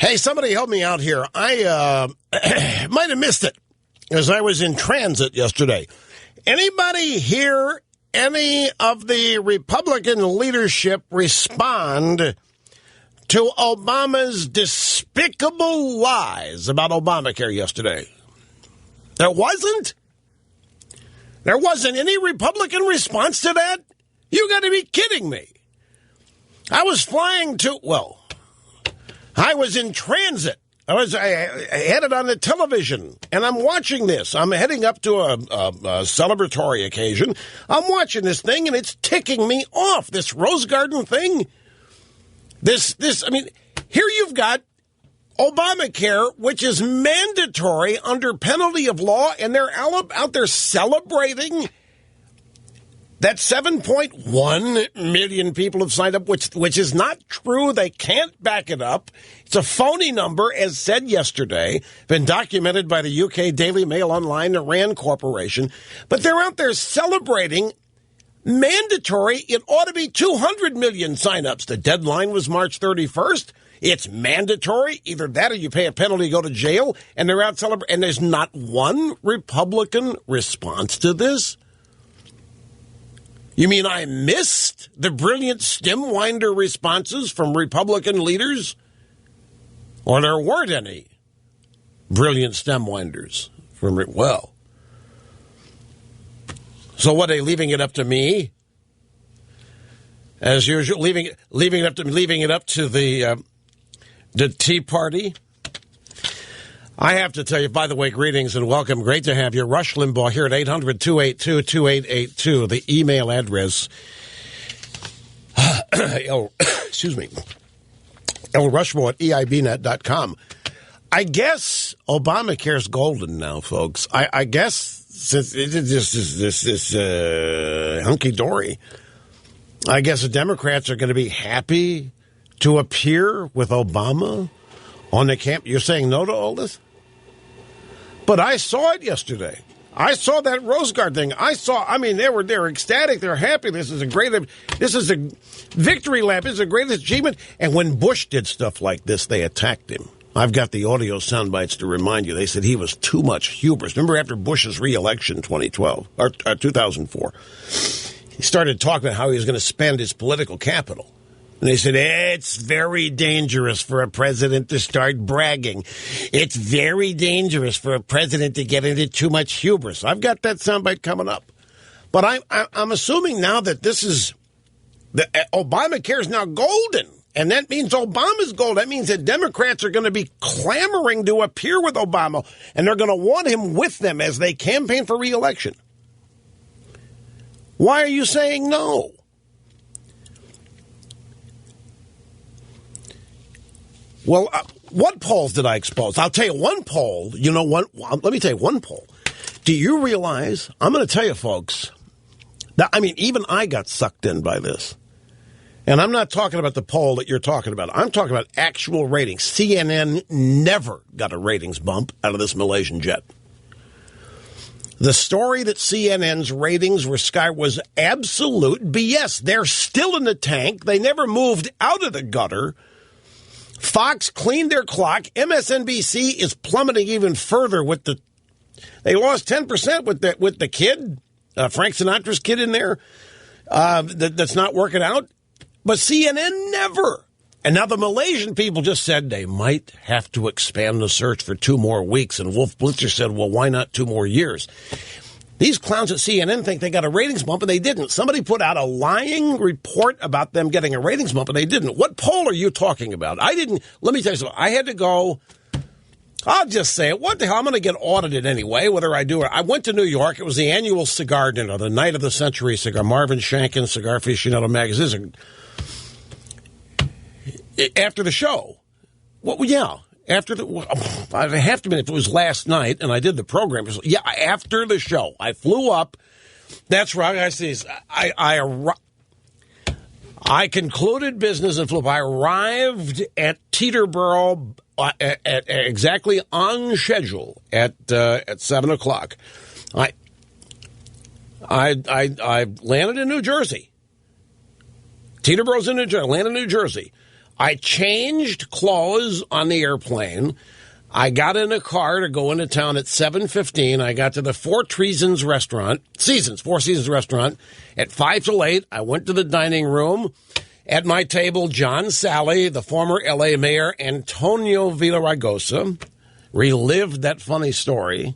Hey, somebody help me out here. I might have missed it as I was in transit yesterday. Anybody hear any of the Republican leadership respond to Obama's despicable lies about Obamacare yesterday? There wasn't? There wasn't any Republican response to that? You got to be kidding me. I was flying to, I was in transit. I had it on the television, and I'm watching this. I'm heading up to a celebratory occasion. I'm watching this thing, and it's ticking me off, this Rose Garden thing. Here you've got Obamacare, which is mandatory under penalty of law, and they're out there celebrating that 7.1 million people have signed up, which is not true. They can't back it up. It's a phony number, as said yesterday, been documented by the UK Daily Mail Online, the RAND Corporation. But they're out there celebrating mandatory. It ought to be 200 million signups. The deadline was March 31st. It's mandatory. Either that or you pay a penalty, go to jail, and they're out celebrating. And there's not one Republican response to this. You mean I missed the brilliant stem-winder responses from Republican leaders? Or there weren't any brilliant stem-winders from, so what, are they leaving it up to me? As usual, leaving it up to the Tea Party? I have to tell you, by the way, greetings and welcome. Great to have you. Rush Limbaugh here at 800-282-2882. The email address, excuse me, lrushmore@eibnet.com. I guess Obamacare's golden now, folks. I guess since this is hunky-dory, I guess the Democrats are going to be happy to appear with Obama on the camp. You're saying no to all this? But I saw it yesterday. I saw that Rose Garden thing. They're ecstatic. They're happy. This is a victory lap. This is the greatest achievement. And when Bush did stuff like this, they attacked him. I've got the audio sound bites to remind you. They said he was too much hubris. Remember after Bush's re-election in 2004, he started talking about how he was going to spend his political capital. And they said, it's very dangerous for a president to start bragging. It's very dangerous for a president to get into too much hubris. I've got that soundbite coming up. But I'm assuming now that Obamacare is now golden. And that means Obama's gold. That means that Democrats are going to be clamoring to appear with Obama. And they're going to want him with them as they campaign for re-election. Why are you saying no? Well, what polls did I expose? I'll tell you one poll. You know what? Let me tell you one poll. Do you realize, I'm going to tell you, folks, that, even I got sucked in by this. And I'm not talking about the poll that you're talking about. I'm talking about actual ratings. CNN never got a ratings bump out of this Malaysian jet. The story that CNN's ratings were sky was absolute BS. They're still in the tank. They never moved out of the gutter. Fox cleaned their clock. MSNBC is plummeting even further they lost 10% with the kid, Frank Sinatra's kid in there, that's not working out. But CNN never. And now the Malaysian people just said they might have to expand the search for 2 more weeks. And Wolf Blitzer said, well, why not 2 more years? These clowns at CNN think they got a ratings bump, and they didn't. Somebody put out a lying report about them getting a ratings bump, and they didn't. What poll are you talking about? I didn't. Let me tell you something. I had to go. I'll just say it. What the hell? I'm going to get audited anyway, whether I do or I went to New York. It was the annual cigar dinner, the night of the century cigar. Marvin Shankin, Cigar Aficionado magazine. After the show. Well, yeah. After I have to admit, if it was last night and I did the program, yeah, after the show, I flew up. That's right. I concluded business and flew up. I arrived at Teterboro at exactly on schedule at 7:00. I landed in New Jersey. Teterboro's in New Jersey. I landed in New Jersey. I changed clothes on the airplane. I got in a car to go into town at 7:15. I got to the Four Seasons restaurant at 5 till 8. I went to the dining room. At my table, John Sally, the former L.A. Mayor Antonio Villaraigosa, relived that funny story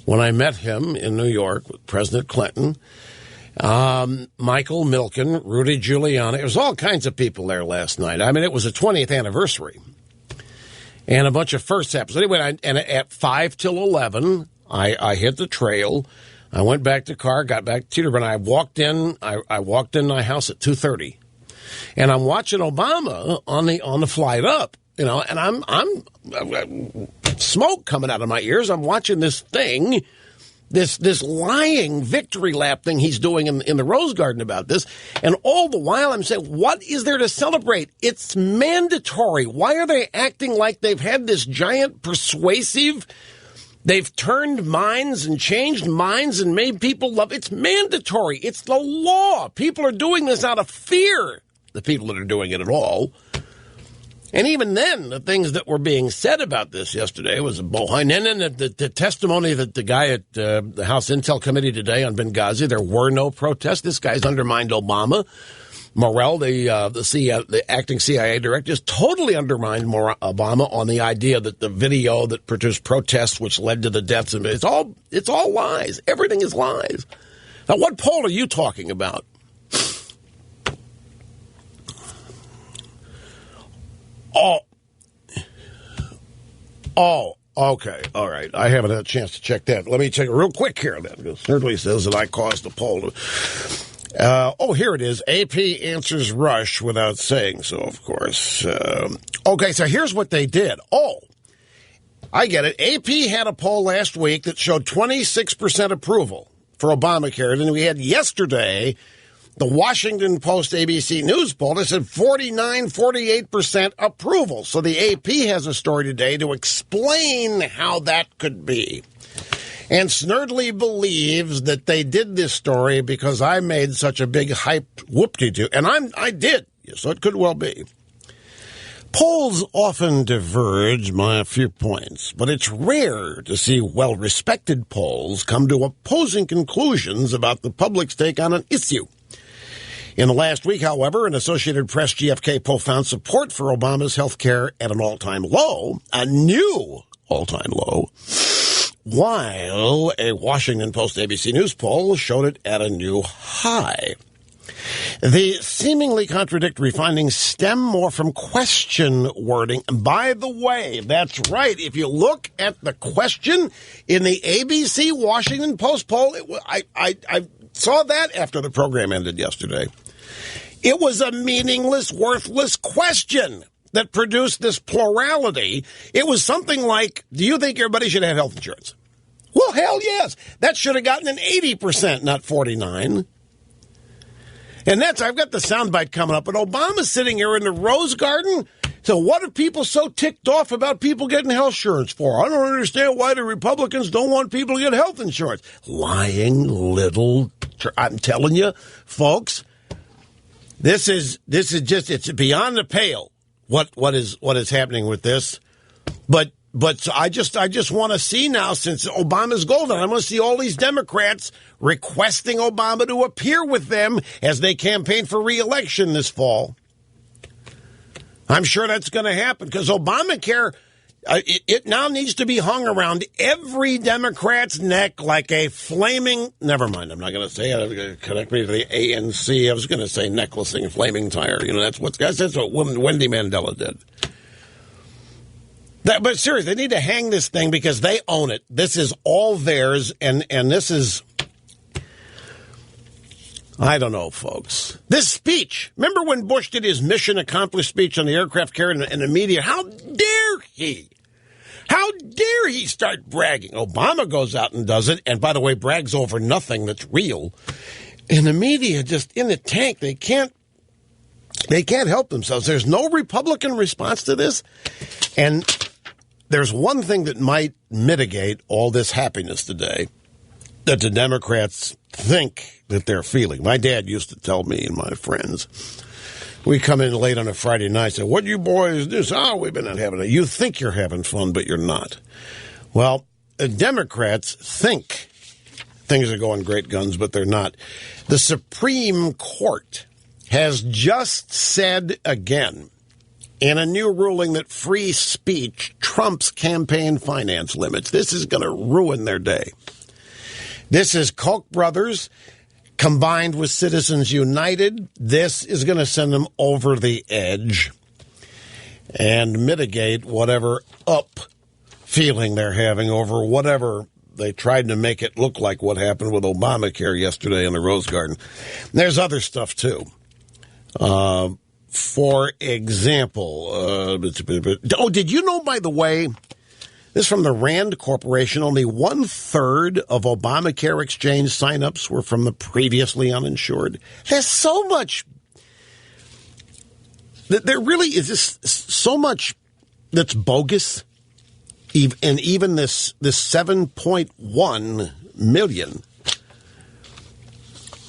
when I met him in New York with President Clinton. Michael Milken, Rudy Giuliani. There was all kinds of people there last night. I mean, it was the 20th anniversary. And a bunch of first happens. Anyway, and at 5 till 11, I hit the trail. I went back to the car, got back to Teterboro, and I walked in. I walked in my house at 2:30. And I'm watching Obama on the flight up, and I'm smoke coming out of my ears. I'm watching this thing, this lying victory lap thing he's doing in the Rose Garden about this. And all the while I'm saying, what is there to celebrate? It's mandatory. Why are they acting like they've had this giant persuasive, they've turned minds and changed minds and made people love? It's mandatory. It's the law. People are doing this out of fear. The people that are doing it at all. And even then, the things that were being said about this yesterday was a bohine. And then the testimony that the guy at the House Intel Committee today on Benghazi, there were no protests. This guy's undermined Obama. Morell, the acting CIA director, has totally undermined Obama on the idea that the video that produced protests, which led to the deaths, it's all lies. Everything is lies. Now, what poll are you talking about? Oh, okay. All right. I haven't had a chance to check that. Let me check it real quick here then, because it certainly says that I caused the poll. Here it is. AP answers Rush without saying so, of course. Okay, so here's what they did. I get it. AP had a poll last week that showed 26% approval for Obamacare. And then we had yesterday the Washington Post ABC News poll that said 48% approval. So the AP has a story today to explain how that could be. And Snerdley believes that they did this story because I made such a big hype whoop-de-doo. And I did, so it could well be. Polls often diverge by a few points, but it's rare to see well-respected polls come to opposing conclusions about the public's take on an issue. In the last week, however, an Associated Press GFK poll found support for Obama's health care at an all-time low, a new all-time low, while a Washington Post ABC News poll showed it at a new high. The seemingly contradictory findings stem more from question wording. By the way, that's right. If you look at the question in the ABC Washington Post poll, I saw that after the program ended yesterday. It was a meaningless, worthless question that produced this plurality. It was something like, do you think everybody should have health insurance? Well, hell yes. That should have gotten an 80%, not 49%. And I've got the soundbite coming up, but Obama's sitting here in the Rose Garden. So what are people so ticked off about people getting health insurance for? I don't understand why the Republicans don't want people to get health insurance. Lying little, I'm telling you, folks, this is just, it's beyond the pale what is happening with this. But I just want to see now, since Obama's golden, I want to see all these Democrats requesting Obama to appear with them as they campaign for re-election this fall. I'm sure that's going to happen because Obamacare, it now needs to be hung around every Democrat's neck like a flaming, never mind, I'm not going to say it. I'm going to connect me to the ANC. I was going to say necklacing, flaming tire. That's what Wendy Mandela did. But seriously, they need to hang this thing because they own it. This is all theirs, and this is, I don't know, folks. This speech, remember when Bush did his mission accomplished speech on the aircraft carrier in the media? How dare he? How dare he start bragging? Obama goes out and does it, and by the way, brags over nothing that's real. And the media just in the tank, they can't help themselves. There's no Republican response to this, and there's one thing that might mitigate all this happiness today that the Democrats think that they're feeling. My dad used to tell me and my friends, We come in late on a Friday night and say, what you boys do? Oh, we've been having it. You think you're having fun, but you're not. Well, Democrats think things are going great guns, but they're not. The Supreme Court has just said again in a new ruling that free speech trumps campaign finance limits. This is going to ruin their day. This is Koch brothers combined with Citizens United. This is going to send them over the edge and mitigate whatever feeling they're having over whatever they tried to make it look like what happened with Obamacare yesterday in the Rose Garden. There's other stuff, too. For example, did you know, by the way, this is from the Rand Corporation, only 1/3 of Obamacare exchange signups were from the previously uninsured. There's so much, there really is just so much that's bogus. And even this 7.1 million.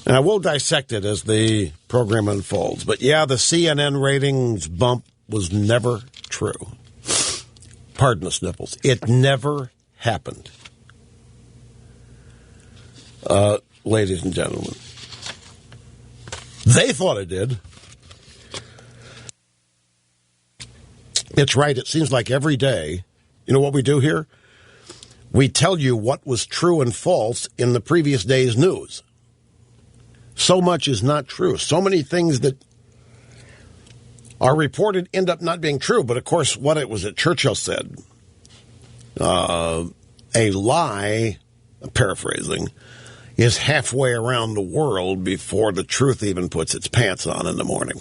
And I will dissect it as the program unfolds. But yeah, the CNN ratings bump was never true. Pardon the sniffles. It never happened. Ladies and gentlemen. They thought it did. It's right. It seems like every day, you know what we do here? We tell you what was true and false in the previous day's news. So much is not true. So many things that are reported end up not being true. But, of course, what it was that Churchill said, a lie, paraphrasing, is halfway around the world before the truth even puts its pants on in the morning.